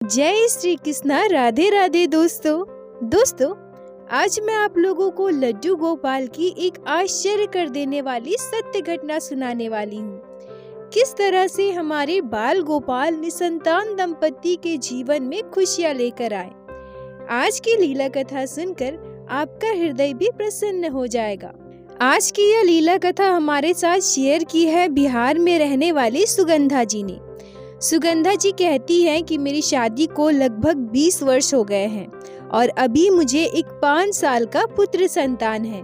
जय श्री कृष्णा, राधे राधे दोस्तों। आज मैं आप लोगों को लड्डू गोपाल की एक आश्चर्य कर देने वाली सत्य घटना सुनाने वाली हूँ। किस तरह से हमारे बाल गोपाल निसंतान दंपति के जीवन में खुशियाँ लेकर आए। आज की लीला कथा सुनकर आपका हृदय भी प्रसन्न हो जाएगा। आज की यह लीला कथा हमारे साथ शेयर की है बिहार में रहने वाली सुगंधा जी ने। सुगंधा जी कहती हैं कि मेरी शादी को लगभग 20 वर्ष हो गए हैं और अभी मुझे एक 5 साल का पुत्र संतान है।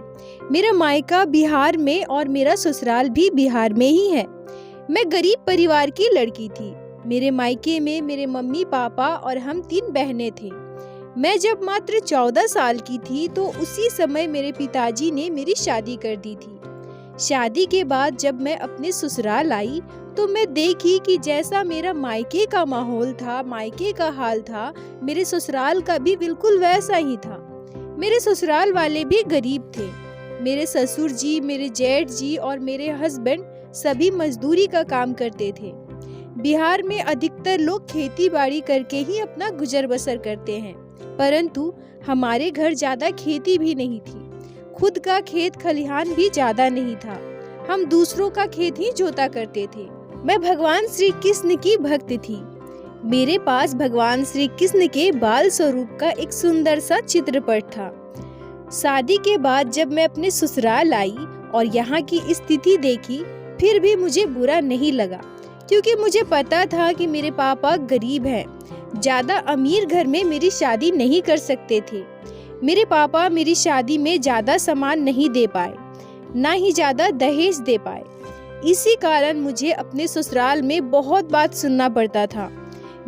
मेरा मायका बिहार में और मेरा ससुराल भी बिहार में ही है। मैं गरीब परिवार की लड़की थी। मेरे मायके में मेरे मम्मी पापा और हम 3 बहनें थे। मैं जब मात्र 14 साल की थी तो उसी समय मेरे पिताजी ने मेरी शादी कर दी थी। शादी के बाद जब मैं अपने ससुराल आई तो मैं देखी कि जैसा मेरा मायके का माहौल था, मायके का हाल था, मेरे ससुराल का भी बिल्कुल वैसा ही था। मेरे ससुराल वाले भी गरीब थे। मेरे ससुर जी, मेरे जेठ जी और मेरे हस्बैंड सभी मजदूरी का काम करते थे। बिहार में अधिकतर लोग खेती बाड़ी करके ही अपना गुजर बसर करते हैं, परंतु हमारे घर ज्यादा खेती भी नहीं थी। खुद का खेत खलिहान भी ज्यादा नहीं था। हम दूसरों का खेत ही जोता करते थे। मैं भगवान श्री कृष्ण की भक्त थी। मेरे पास भगवान श्री कृष्ण के बाल स्वरूप का एक सुंदर सा चित्रपट था। शादी के बाद जब मैं अपने ससुराल आई और यहाँ की स्थिति देखी, फिर भी मुझे बुरा नहीं लगा, क्योंकि मुझे पता था कि मेरे पापा गरीब हैं। ज्यादा अमीर घर में मेरी शादी नहीं कर सकते थे। मेरे पापा मेरी शादी में ज्यादा सामान नहीं दे पाए, ना ही ज्यादा दहेज दे पाए। इसी कारण मुझे अपने ससुराल में बहुत बात सुनना पड़ता था।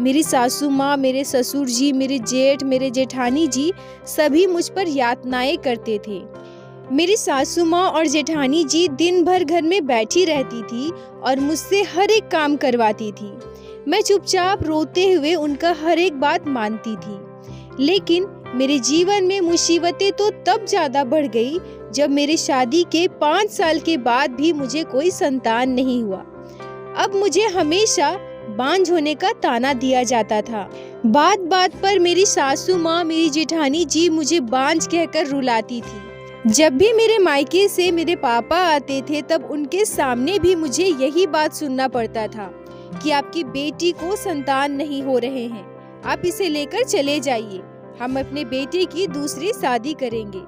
मेरी सासू माँ, मेरे ससुर जी, मेरे जेठ, मेरे जेठानी जी सभी मुझ पर यातनाएं करते थे। मेरी सासू माँ और जेठानी जी दिन भर घर में बैठी रहती थी और मुझसे हर एक काम करवाती थी। मैं चुपचाप रोते हुए उनका हर एक बात मानती थी। लेकिन मेरे जीवन में मुसीबतें तो तब ज्यादा बढ़ गई जब मेरी शादी के 5 साल के बाद भी मुझे कोई संतान नहीं हुआ। अब मुझे हमेशा बांझ होने का ताना दिया जाता था। बात बात पर मेरी सासू माँ, मेरी जेठानी जी मुझे बांझ कहकर रुलाती थी। जब भी मेरे मायके से मेरे पापा आते थे तब उनके सामने भी मुझे यही बात सुनना पड़ता था कि आपकी बेटी को संतान नहीं हो रहे हैं, आप इसे लेकर चले जाइए, हम अपने बेटे की दूसरी शादी करेंगे।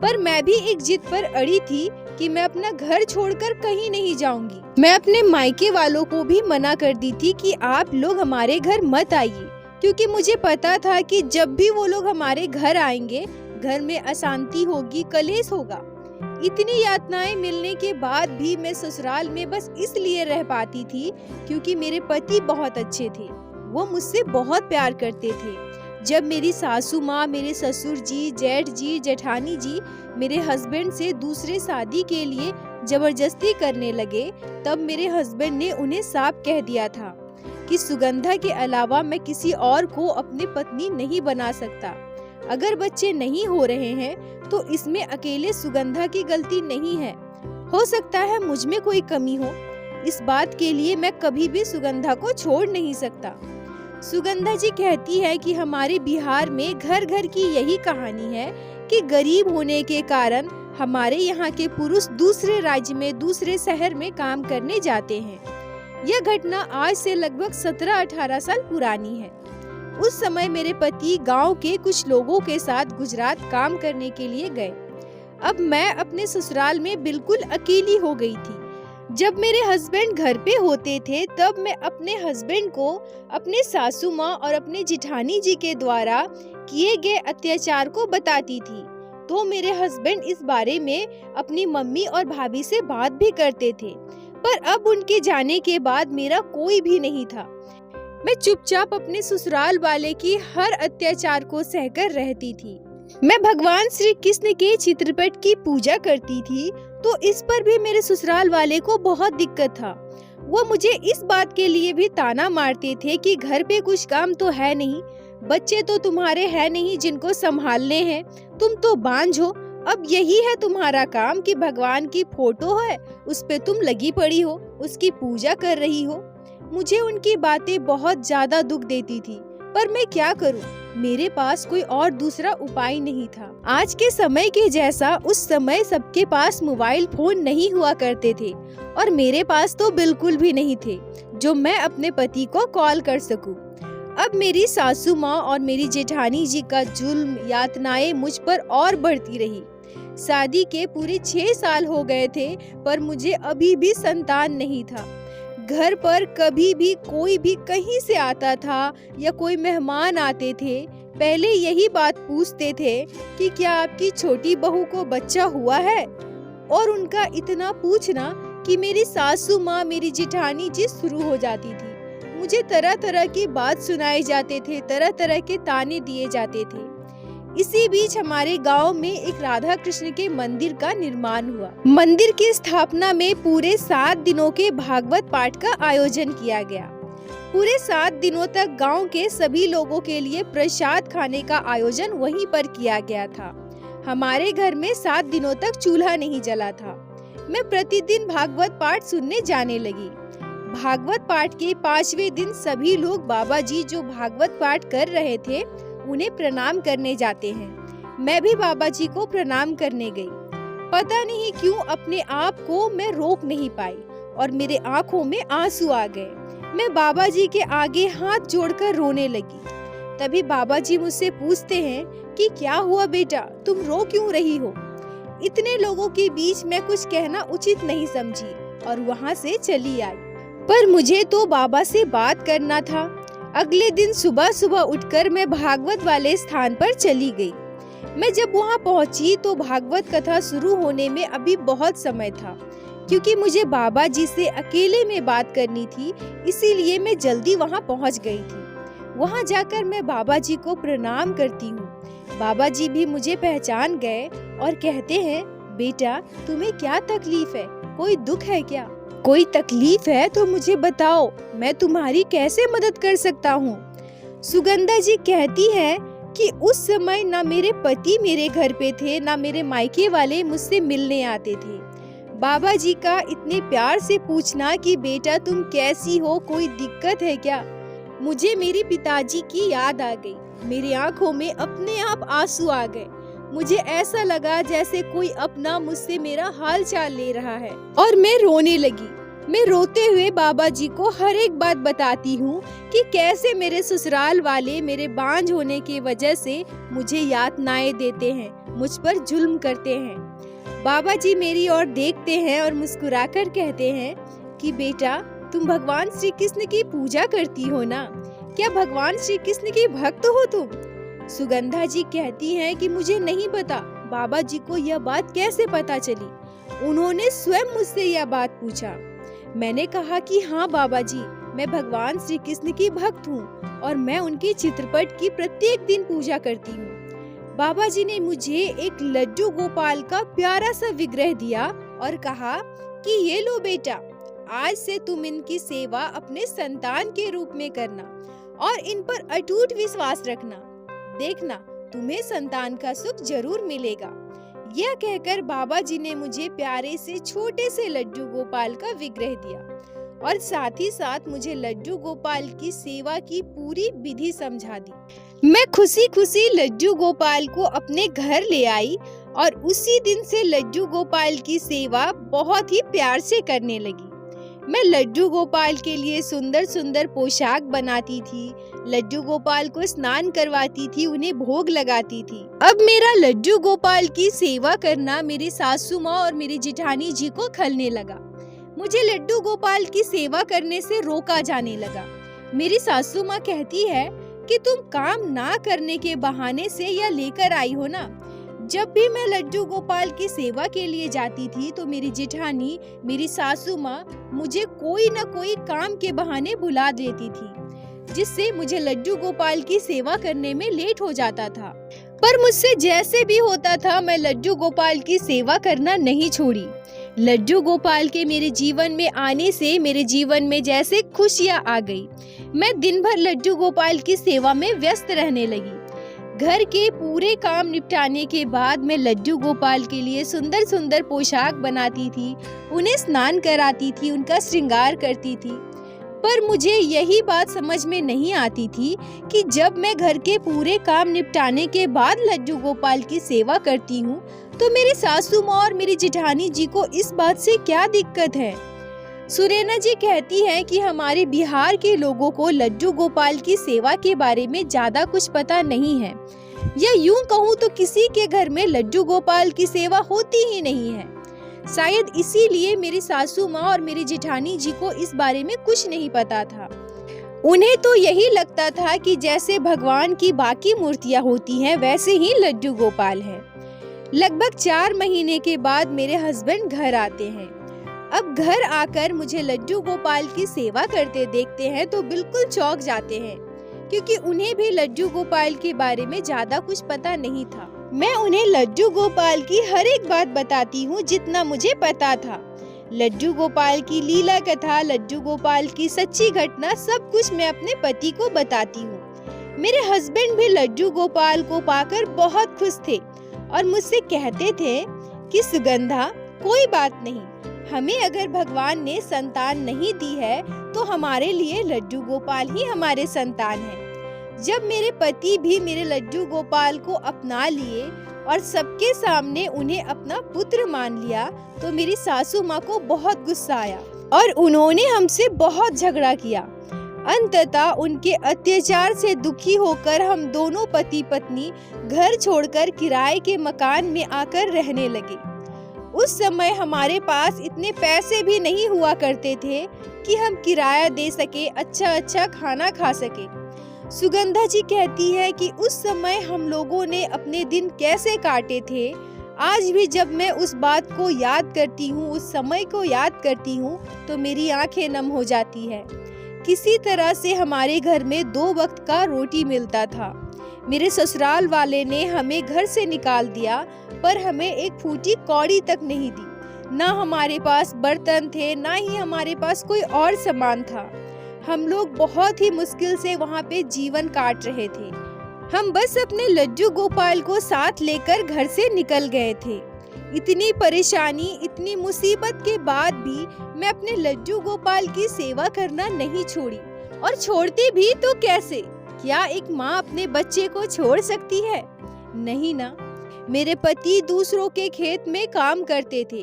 पर मैं भी एक जिद पर अड़ी थी कि मैं अपना घर छोड़कर कहीं नहीं जाऊंगी। मैं अपने मायके वालों को भी मना कर दी थी कि आप लोग हमारे घर मत आइए, क्योंकि मुझे पता था कि जब भी वो लोग हमारे घर आएंगे, घर में अशांति होगी, कलेश होगा। इतनी यातनाएं मिलने के बाद भी मैं ससुराल में बस इसलिए रह पाती थी क्योंकि मेरे पति बहुत अच्छे थे। वो मुझसे बहुत प्यार करते थे। जब मेरी सासू माँ, मेरे ससुर जी, जेठ जी, जेठानी जी मेरे हस्बैंड से दूसरे शादी के लिए जबरदस्ती करने लगे, तब मेरे हस्बैंड ने उन्हें साफ कह दिया था कि सुगंधा के अलावा मैं किसी और को अपनी पत्नी नहीं बना सकता। अगर बच्चे नहीं हो रहे हैं तो इसमें अकेले सुगंधा की गलती नहीं है। हो सकता है मुझ में कोई कमी हो। इस बात के लिए मैं कभी भी सुगंधा को छोड़ नहीं सकता। सुगंधा जी कहती है कि हमारे बिहार में घर घर की यही कहानी है कि गरीब होने के कारण हमारे यहाँ के पुरुष दूसरे राज्य में, दूसरे शहर में काम करने जाते हैं। यह घटना आज से लगभग 17-18 साल पुरानी है। उस समय मेरे पति गांव के कुछ लोगों के साथ गुजरात काम करने के लिए गए। अब मैं अपने ससुराल में बिल्कुल अकेली हो गई थी। जब मेरे हस्बैंड घर पे होते थे तब मैं अपने हस्बैंड को अपने सासू माँ और अपने जेठानी जी के द्वारा किए गए अत्याचार को बताती थी, तो मेरे हस्बैंड इस बारे में अपनी मम्मी और भाभी से बात भी करते थे। पर अब उनके जाने के बाद मेरा कोई भी नहीं था। मैं चुपचाप अपने ससुराल वाले की हर अत्याचार को सहकर रहती थी। मैं भगवान श्री कृष्ण के चित्रपट की पूजा करती थी, तो इस पर भी मेरे ससुराल वाले को बहुत दिक्कत था। वो मुझे इस बात के लिए भी ताना मारते थे कि घर पे कुछ काम तो है नहीं, बच्चे तो तुम्हारे है नहीं जिनको संभालने हैं, तुम तो बांझ हो। अब यही है तुम्हारा काम कि भगवान की फोटो है, उस पे तुम लगी पड़ी हो, उसकी पूजा कर रही हो। मुझे उनकी बातें बहुत ज्यादा दुख देती थी। पर मैं क्या करूं? मेरे पास कोई और दूसरा उपाय नहीं था। आज के समय के जैसा उस समय सबके पास मोबाइल फोन नहीं हुआ करते थे और मेरे पास तो बिल्कुल भी नहीं थे जो मैं अपने पति को कॉल कर सकूं। अब मेरी सासू माँ और मेरी जेठानी जी का जुल्म यातनाएं मुझ पर और बढ़ती रही। शादी के पूरे 6 साल हो गए थे पर मुझे अभी भी संतान नहीं था। घर पर कभी भी कोई भी कहीं से आता था या कोई मेहमान आते थे, पहले यही बात पूछते थे कि क्या आपकी छोटी बहू को बच्चा हुआ है। और उनका इतना पूछना कि मेरी सासू माँ मेरी जेठानी जी शुरू हो जाती थी। मुझे तरह तरह की बात सुनाए जाते थे, तरह तरह के ताने दिए जाते थे। इसी बीच हमारे गांव में एक राधा कृष्ण के मंदिर का निर्माण हुआ। मंदिर की स्थापना में पूरे 7 दिनों के भागवत पाठ का आयोजन किया गया। पूरे 7 दिनों तक गांव के सभी लोगों के लिए प्रसाद खाने का आयोजन वहीं पर किया गया था। हमारे घर में 7 दिनों तक चूल्हा नहीं जला था। मैं प्रतिदिन भागवत पाठ सुनने जाने लगी। भागवत पाठ के 5वें दिन सभी लोग बाबा जी जो भागवत पाठ कर रहे थे उन्हें प्रणाम करने जाते हैं। मैं भी बाबा जी को प्रणाम करने गई। पता नहीं क्यों अपने आप को मैं रोक नहीं पाई और मेरे आंखों में आंसू आ गए। मैं बाबा जी के आगे हाथ जोड़कर रोने लगी। तभी बाबा जी मुझसे पूछते हैं कि क्या हुआ बेटा, तुम रो क्यों रही हो? इतने लोगों के बीच मैं कुछ कहना उचित नहीं समझी और वहाँ से चली आई। पर मुझे तो बाबा से बात करना था। अगले दिन सुबह सुबह उठकर मैं भागवत वाले स्थान पर चली गई। मैं जब वहां पहुंची तो भागवत कथा शुरू होने में अभी बहुत समय था। क्योंकि मुझे बाबा जी से अकेले में बात करनी थी, इसीलिए मैं जल्दी वहां पहुंच गई थी। वहां जाकर मैं बाबा जी को प्रणाम करती हूँ। बाबा जी भी मुझे पहचान गए और कहते हैं, बेटा तुम्हें क्या तकलीफ है? कोई दुख है क्या? कोई तकलीफ है तो मुझे बताओ, मैं तुम्हारी कैसे मदद कर सकता हूँ? सुगंधा जी कहती है कि उस समय ना मेरे पति मेरे घर पे थे, ना मेरे मायके वाले मुझसे मिलने आते थे। बाबा जी का इतने प्यार से पूछना कि बेटा तुम कैसी हो, कोई दिक्कत है क्या? मुझे मेरे पिताजी की याद आ गई। मेरी आंखों में अपने आप आंसू आ गए। मुझे ऐसा लगा जैसे कोई अपना मुझसे मेरा हाल चाल ले रहा है और मैं रोने लगी। मैं रोते हुए बाबा जी को हर एक बात बताती हूँ कि कैसे मेरे ससुराल वाले मेरे बांझ होने की वजह से मुझे यातनाएं देते हैं, मुझ पर जुल्म करते हैं। बाबा जी मेरी ओर देखते हैं और मुस्कुराकर कहते हैं कि बेटा तुम भगवान श्री कृष्ण की पूजा करती हो ना? क्या भगवान श्री कृष्ण की भक्त हो तुम? सुगंधा जी कहती हैं कि मुझे नहीं पता बाबा जी को यह बात कैसे पता चली। उन्होंने स्वयं मुझसे यह बात पूछा। मैंने कहा कि हाँ बाबा जी, मैं भगवान श्री कृष्ण की भक्त हूँ और मैं उनके चित्रपट की प्रत्येक दिन पूजा करती हूँ। बाबा जी ने मुझे एक लड्डू गोपाल का प्यारा सा विग्रह दिया और कहा कि ये लो बेटा, आज से तुम इनकी सेवा अपने संतान के रूप में करना और इन पर अटूट विश्वास रखना। देखना तुम्हें संतान का सुख जरूर मिलेगा। यह कहकर बाबा जी ने मुझे प्यारे से छोटे से लड्डू गोपाल का विग्रह दिया और साथ ही साथ मुझे लड्डू गोपाल की सेवा की पूरी विधि समझा दी। मैं खुशी खुशी लड्डू गोपाल को अपने घर ले आई और उसी दिन से लड्डू गोपाल की सेवा बहुत ही प्यार से करने लगी। मैं लड्डू गोपाल के लिए सुंदर सुंदर पोशाक बनाती थी, लड्डू गोपाल को स्नान करवाती थी, उन्हें भोग लगाती थी। अब मेरा लड्डू गोपाल की सेवा करना मेरी सासू माँ और मेरी जेठानी जी को खलने लगा। मुझे लड्डू गोपाल की सेवा करने से रोका जाने लगा। मेरी सासू माँ कहती है कि तुम काम ना करने के बहाने से यह लेकर आई हो ना। जब भी मैं लड्डू गोपाल की सेवा के लिए जाती थी तो मेरी जेठानी, मेरी सासू माँ मुझे कोई न कोई काम के बहाने बुला देती थी, जिससे मुझे लड्डू गोपाल की सेवा करने में लेट हो जाता था। पर मुझसे जैसे भी होता था मैं लड्डू गोपाल की सेवा करना नहीं छोड़ी। लड्डू गोपाल के मेरे जीवन में आने से मेरे जीवन में जैसे खुशियाँ आ गई। मैं दिन भर लड्डू गोपाल की सेवा में व्यस्त रहने लगी। घर के पूरे काम निपटाने के बाद मैं लड्डू गोपाल के लिए सुंदर सुंदर पोशाक बनाती थी, उन्हें स्नान कराती थी, उनका श्रृंगार करती थी। पर मुझे यही बात समझ में नहीं आती थी कि जब मैं घर के पूरे काम निपटाने के बाद लड्डू गोपाल की सेवा करती हूँ तो मेरी सासू माँ और मेरी जेठानी जी को इस बात से क्या दिक्कत है। सुरेना जी कहती हैं कि हमारे बिहार के लोगों को लड्डू गोपाल की सेवा के बारे में ज्यादा कुछ पता नहीं है, या यूं कहूँ तो किसी के घर में लड्डू गोपाल की सेवा होती ही नहीं है। शायद इसीलिए मेरी सासू माँ और मेरी जेठानी जी को इस बारे में कुछ नहीं पता था। उन्हें तो यही लगता था कि जैसे भगवान की बाकी मूर्तियाँ होती हैं वैसे ही लड्डू गोपाल है। लगभग 4 महीने के बाद मेरे हस्बैंड घर आते हैं। अब घर आकर मुझे लड्डू गोपाल की सेवा करते देखते हैं तो बिल्कुल चौंक जाते हैं, क्योंकि उन्हें भी लड्डू गोपाल के बारे में ज्यादा कुछ पता नहीं था। मैं उन्हें लड्डू गोपाल की हर एक बात बताती हूँ जितना मुझे पता था। लड्डू गोपाल की लीला कथा, लड्डू गोपाल की सच्ची घटना, सब कुछ मैं अपने पति को बताती हूँ। मेरे हस्बैंड भी लड्डू गोपाल को पाकर बहुत खुश थे और मुझसे कहते थे कि सुगंधा, कोई बात नहीं, हमें अगर भगवान ने संतान नहीं दी है तो हमारे लिए लड्डू गोपाल ही हमारे संतान है। जब मेरे पति भी मेरे लड्डू गोपाल को अपना लिए और सबके सामने उन्हें अपना पुत्र मान लिया तो मेरी सासू माँ को बहुत गुस्सा आया और उन्होंने हमसे बहुत झगड़ा किया। अंततः उनके अत्याचार से दुखी होकर हम दोनों पति पत्नी घर छोड़कर किराए के मकान में आकर रहने लगे। उस समय हमारे पास इतने पैसे भी नहीं हुआ करते थे कि हम किराया दे सके, अच्छा खाना खा सके। सुगंधा जी कहती है कि उस समय हम लोगों ने अपने दिन कैसे काटे थे। आज भी जब मैं उस बात को याद करती हूँ, उस समय को याद करती हूँ तो मेरी आंखें नम हो जाती है। किसी तरह से हमारे घर में 2 वक्त का रोटी मिलता था। मेरे ससुराल वाले ने हमें घर से निकाल दिया पर हमें एक फूटी कौड़ी तक नहीं दी। ना हमारे पास बर्तन थे, ना ही हमारे पास कोई और सामान था। हम लोग बहुत ही मुश्किल से वहाँ पे जीवन काट रहे थे। हम बस अपने लड्डू गोपाल को साथ लेकर घर से निकल गए थे। इतनी परेशानी, इतनी मुसीबत के बाद भी मैं अपने लड्डू गोपाल की सेवा करना नहीं छोड़ी। और छोड़ती भी तो कैसे? क्या एक माँ अपने बच्चे को छोड़ सकती है? नहीं ना। मेरे पति दूसरों के खेत में काम करते थे,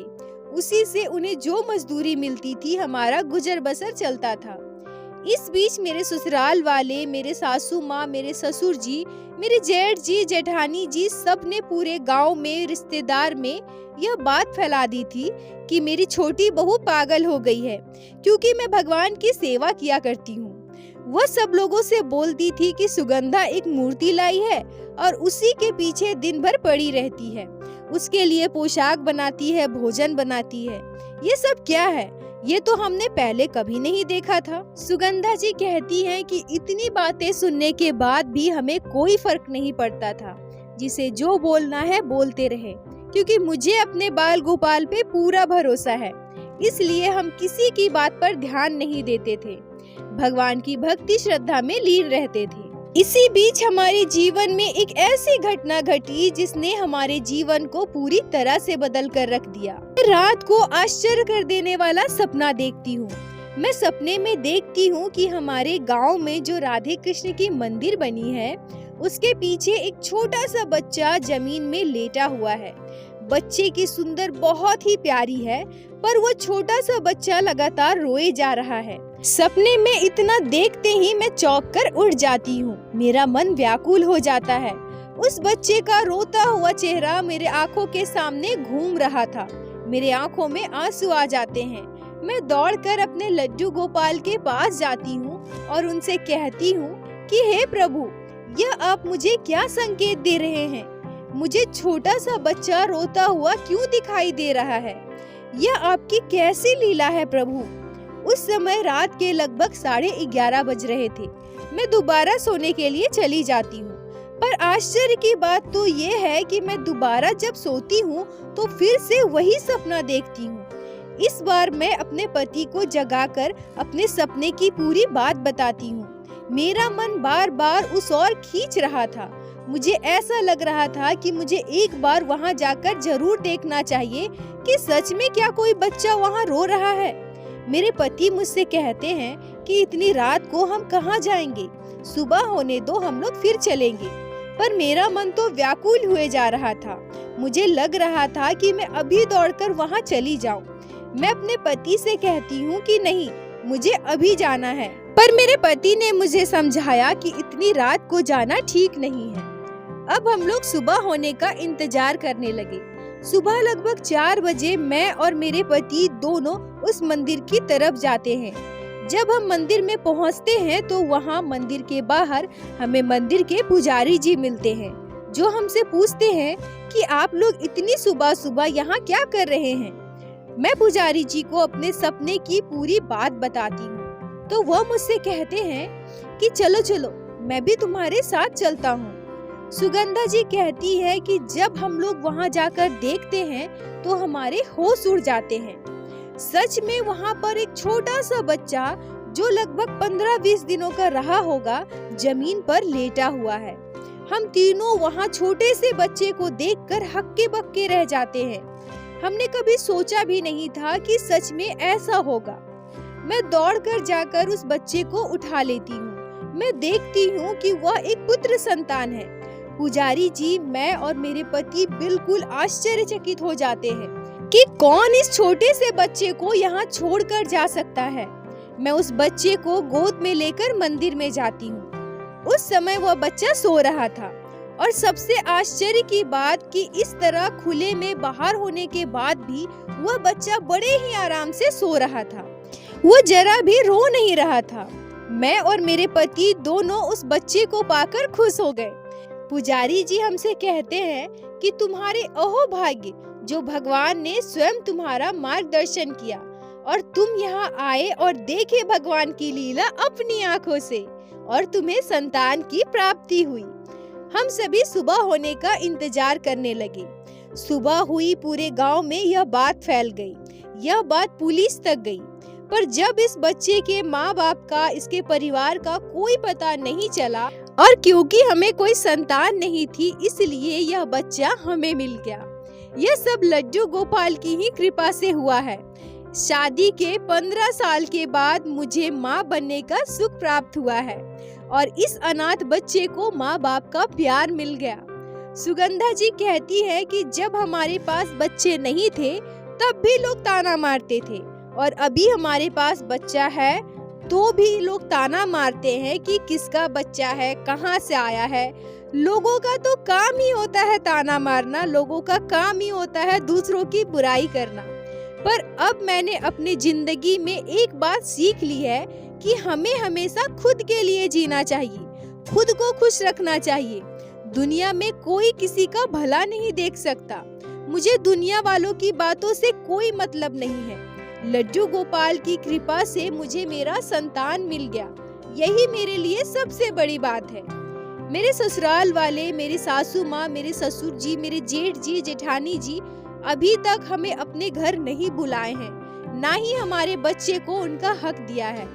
उसी से उन्हें जो मजदूरी मिलती थी हमारा गुजर बसर चलता था। इस बीच मेरे ससुराल वाले, मेरे सासू माँ, मेरे ससुर जी, मेरे जेठ जी, जेठानी जी, सब ने पूरे गांव में, रिश्तेदार में यह बात फैला दी थी कि मेरी छोटी बहू पागल हो गई है क्योंकि मैं भगवान की सेवा किया करती हूँ। वह सब लोगों से बोलती थी कि सुगंधा एक मूर्ति लाई है और उसी के पीछे दिन भर पड़ी रहती है, उसके लिए पोशाक बनाती है, भोजन बनाती है। ये सब क्या है? ये तो हमने पहले कभी नहीं देखा था। सुगंधा जी कहती हैं कि इतनी बातें सुनने के बाद भी हमें कोई फर्क नहीं पड़ता था, जिसे जो बोलना है बोलते रहे, क्योंकि मुझे अपने बाल गोपाल पे पूरा भरोसा है। इसलिए हम किसी की बात पर ध्यान नहीं देते थे, भगवान की भक्ति श्रद्धा में लीन रहते थे। इसी बीच हमारे जीवन में एक ऐसी घटना घटी जिसने हमारे जीवन को पूरी तरह से बदल कर रख दिया। रात को आश्चर्य कर देने वाला सपना देखती हूँ। मैं सपने में देखती हूँ कि हमारे गांव में जो राधे कृष्ण की मंदिर बनी है उसके पीछे एक छोटा सा बच्चा जमीन में लेटा हुआ है। बच्चे की सुंदर बहुत ही प्यारी है, पर वो छोटा सा बच्चा लगातार रोए जा रहा है। सपने में इतना देखते ही मैं चौंक कर उठ जाती हूँ। मेरा मन व्याकुल हो जाता है। उस बच्चे का रोता हुआ चेहरा मेरे आंखों के सामने घूम रहा था। मेरे आंखों में आंसू आ जाते हैं। मैं दौड़कर अपने लड्डू गोपाल के पास जाती हूँ और उनसे कहती हूँ कि हे प्रभु, यह आप मुझे क्या संकेत दे रहे हैं? मुझे छोटा सा बच्चा रोता हुआ क्यों दिखाई दे रहा है? यह आपकी कैसी लीला है प्रभु? उस समय रात के लगभग 11:30 बज रहे थे। मैं दोबारा सोने के लिए चली जाती हूँ, पर आश्चर्य की बात तो ये है कि मैं दोबारा जब सोती हूँ तो फिर से वही सपना देखती हूँ। इस बार मैं अपने पति को जगाकर अपने सपने की पूरी बात बताती हूँ। मेरा मन बार बार उस ओर खींच रहा था। मुझे ऐसा लग रहा था कि मुझे एक बार वहाँ जाकर जरूर देखना चाहिए कि सच में क्या कोई बच्चा वहाँ रो रहा है। मेरे पति मुझसे कहते हैं कि इतनी रात को हम कहाँ जाएंगे, सुबह होने दो, हम लोग फिर चलेंगे। पर मेरा मन तो व्याकुल हुए जा रहा था। मुझे लग रहा था कि मैं अभी दौड़कर वहाँ चली जाऊं। मैं अपने पति से कहती हूँ कि नहीं, मुझे अभी जाना है। पर मेरे पति ने मुझे समझाया कि इतनी रात को जाना ठीक नहीं है। अब हम लोग सुबह होने का इंतजार करने लगे। सुबह लगभग 4 बजे मैं और मेरे पति दोनों उस मंदिर की तरफ जाते हैं। जब हम मंदिर में पहुंचते हैं तो वहां मंदिर के बाहर हमें मंदिर के पुजारी जी मिलते हैं, जो हमसे पूछते हैं कि आप लोग इतनी सुबह सुबह यहाँ क्या कर रहे हैं। मैं पुजारी जी को अपने सपने की पूरी बात बताती हूँ तो वह मुझसे कहते हैं कि चलो चलो, मैं भी तुम्हारे साथ चलता हूँ। सुगंधा जी कहती है कि जब हम लोग वहाँ जाकर देखते हैं तो हमारे होश उड़ जाते हैं। सच में वहाँ पर एक छोटा सा बच्चा जो लगभग 15-20 दिनों का रहा होगा, जमीन पर लेटा हुआ है। हम तीनों वहाँ छोटे से बच्चे को देखकर हक्के बक्के रह जाते हैं। हमने कभी सोचा भी नहीं था कि सच में ऐसा होगा। मैं दौड़कर जाकर उस बच्चे को उठा लेती हूँ। मैं देखती हूँ कि वह एक पुत्र संतान है। पुजारी जी, मैं और मेरे पति बिल्कुल आश्चर्यचकित हो जाते हैं कि कौन इस छोटे से बच्चे को यहाँ छोड़कर जा सकता है। मैं उस बच्चे को गोद में लेकर मंदिर में जाती हूँ। उस समय वह बच्चा सो रहा था और सबसे आश्चर्य की बात कि इस तरह खुले में बाहर होने के बाद भी वह बच्चा बड़े ही आराम से सो रहा था। वो जरा भी रो नहीं रहा था। मैं और मेरे पति दोनों उस बच्चे को पाकर खुश हो गए। पुजारी जी हमसे कहते हैं कि तुम्हारे अहो भाग्य जो भगवान ने स्वयं तुम्हारा मार्गदर्शन किया और तुम यहाँ आए और देखे भगवान की लीला अपनी आंखों से और तुम्हें संतान की प्राप्ति हुई। हम सभी सुबह होने का इंतजार करने लगे। सुबह हुई, पूरे गांव में यह बात फैल गई। यह बात पुलिस तक गई। पर जब इस बच्चे के माँ बाप का, इसके परिवार का कोई पता नहीं चला और क्योंकि हमें कोई संतान नहीं थी, इसलिए यह बच्चा हमें मिल गया। यह सब लड्डू गोपाल की ही कृपा से हुआ है। शादी के 15 साल के बाद मुझे माँ बनने का सुख प्राप्त हुआ है और इस अनाथ बच्चे को माँ बाप का प्यार मिल गया। सुगंधा जी कहती है कि जब हमारे पास बच्चे नहीं थे तब भी लोग ताना मारते थे और अभी हमारे पास बच्चा है तो भी लोग ताना मारते हैं कि किसका बच्चा है, कहाँ से आया है। लोगों का तो काम ही होता है ताना मारना, लोगों का काम ही होता है दूसरों की बुराई करना। पर अब मैंने अपनी जिंदगी में एक बात सीख ली है कि हमें हमेशा खुद के लिए जीना चाहिए, खुद को खुश रखना चाहिए। दुनिया में कोई किसी का भला नहीं देख सकता। मुझे दुनिया वालों की बातों से कोई मतलब नहीं है। लड्डू गोपाल की कृपा से मुझे मेरा संतान मिल गया, यही मेरे लिए सबसे बड़ी बात है। मेरे ससुराल वाले, मेरी सासू माँ, मेरे ससुर जी, मेरे जेठ जी, जेठानी जी अभी तक हमें अपने घर नहीं बुलाए हैं, ना ही हमारे बच्चे को उनका हक दिया है।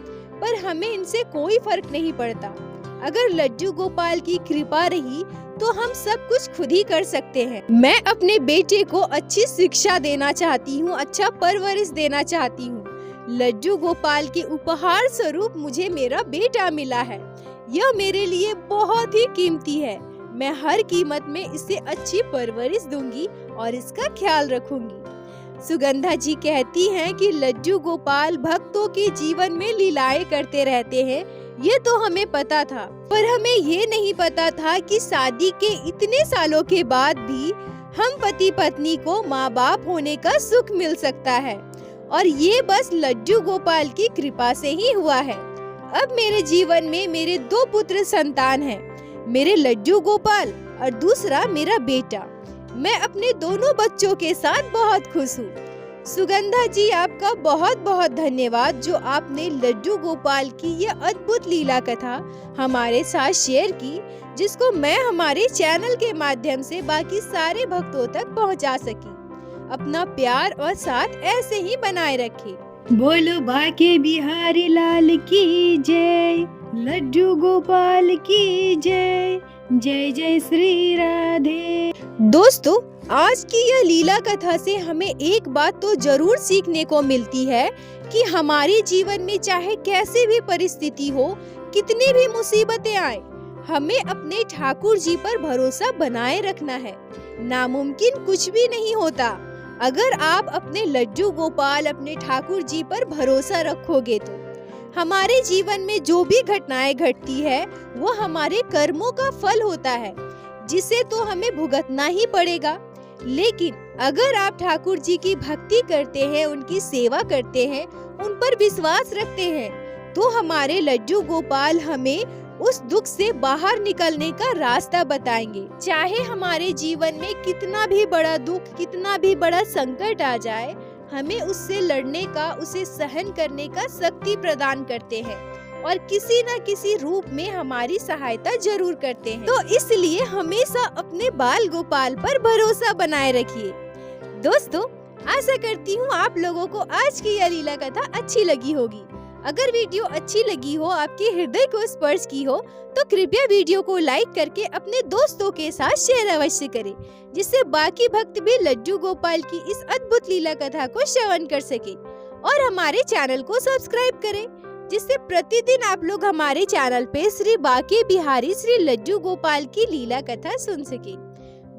पर हमें इनसे कोई फर्क नहीं पड़ता। अगर लड्डू गोपाल की कृपा रही तो हम सब कुछ खुद ही कर सकते हैं। मैं अपने बेटे को अच्छी शिक्षा देना चाहती हूँ, अच्छा परवरिश देना चाहती हूँ। लड्डू गोपाल के उपहार स्वरूप मुझे मेरा बेटा मिला है। यह मेरे लिए बहुत ही कीमती है। मैं हर कीमत में इसे अच्छी परवरिश दूंगी और इसका ख्याल रखूंगी। सुगंधा जी कहती हैं कि लड्डू गोपाल भक्तों के जीवन में लीलाएं करते रहते हैं, ये तो हमें पता था, पर हमें ये नहीं पता था कि शादी के इतने सालों के बाद भी हम पति पत्नी को माँ बाप होने का सुख मिल सकता है और ये बस लड्डू गोपाल की कृपा से ही हुआ है। अब मेरे जीवन में मेरे 2 पुत्र संतान हैं, मेरे लड्डू गोपाल और दूसरा मेरा बेटा। मैं अपने दोनों बच्चों के साथ बहुत खुश हूँ। सुगंधा जी, आपका बहुत बहुत धन्यवाद जो आपने लड्डू गोपाल की यह अद्भुत लीला कथा हमारे साथ शेयर की, जिसको मैं हमारे चैनल के माध्यम से बाकी सारे भक्तों तक पहुंचा सकी। अपना प्यार और साथ ऐसे ही बनाए रखें। बोलो बाके बिहारी लाल की जय, लड्डू गोपाल की जय। जय जय श्री राधे। दोस्तों, आज की यह लीला कथा से हमें एक बात तो जरूर सीखने को मिलती है कि हमारे जीवन में चाहे कैसी भी परिस्थिति हो, कितनी भी मुसीबतें आए, हमें अपने ठाकुर जी पर भरोसा बनाए रखना है। नामुमकिन कुछ भी नहीं होता। अगर आप अपने लड्डू गोपाल, अपने ठाकुर जी पर भरोसा रखोगे तो हमारे जीवन में जो भी घटनाएं घटती है वो हमारे कर्मों का फल होता है, जिसे तो हमें भुगतना ही पड़ेगा। लेकिन अगर आप ठाकुर जी की भक्ति करते हैं, उनकी सेवा करते हैं, उन पर विश्वास रखते हैं, तो हमारे लड्डू गोपाल हमें उस दुख से बाहर निकलने का रास्ता बताएंगे। चाहे हमारे जीवन में कितना भी बड़ा दुख, कितना भी बड़ा संकट आ जाए, हमें उससे लड़ने का, उसे सहन करने का शक्ति प्रदान करते हैं और किसी न किसी रूप में हमारी सहायता जरूर करते हैं। तो इसलिए हमेशा अपने बाल गोपाल पर भरोसा बनाए रखिए। दोस्तों, आशा करती हूँ आप लोगों को आज की यह लीला कथा अच्छी लगी होगी। अगर वीडियो अच्छी लगी हो, आपके हृदय को स्पर्श की हो, तो कृपया वीडियो को लाइक करके अपने दोस्तों के साथ शेयर अवश्य करें, जिससे बाकी भक्त भी लड्डू गोपाल की इस अद्भुत लीला कथा को श्रवण कर सके। और हमारे चैनल को सब्सक्राइब करें, जिससे प्रतिदिन आप लोग हमारे चैनल पे श्री बांके बिहारी श्री लड्डू गोपाल की लीला कथा सुन सके।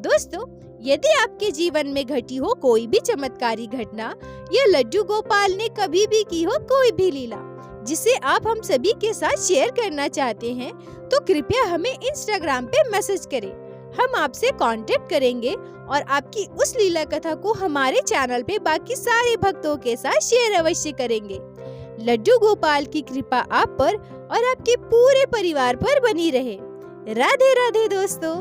दोस्तों, यदि आपके जीवन में घटी हो कोई भी चमत्कारी घटना या लड्डू गोपाल ने कभी भी की हो कोई भी लीला, जिसे आप हम सभी के साथ शेयर करना चाहते हैं, तो कृपया हमें इंस्टाग्राम पे मैसेज करें। हम आपसे कांटेक्ट करेंगे और आपकी उस लीला कथा को हमारे चैनल पे बाकी सारे भक्तों के साथ शेयर अवश्य करेंगे। लड्डू गोपाल की कृपा आप पर और आपके पूरे परिवार पर बनी रहे। राधे राधे दोस्तों।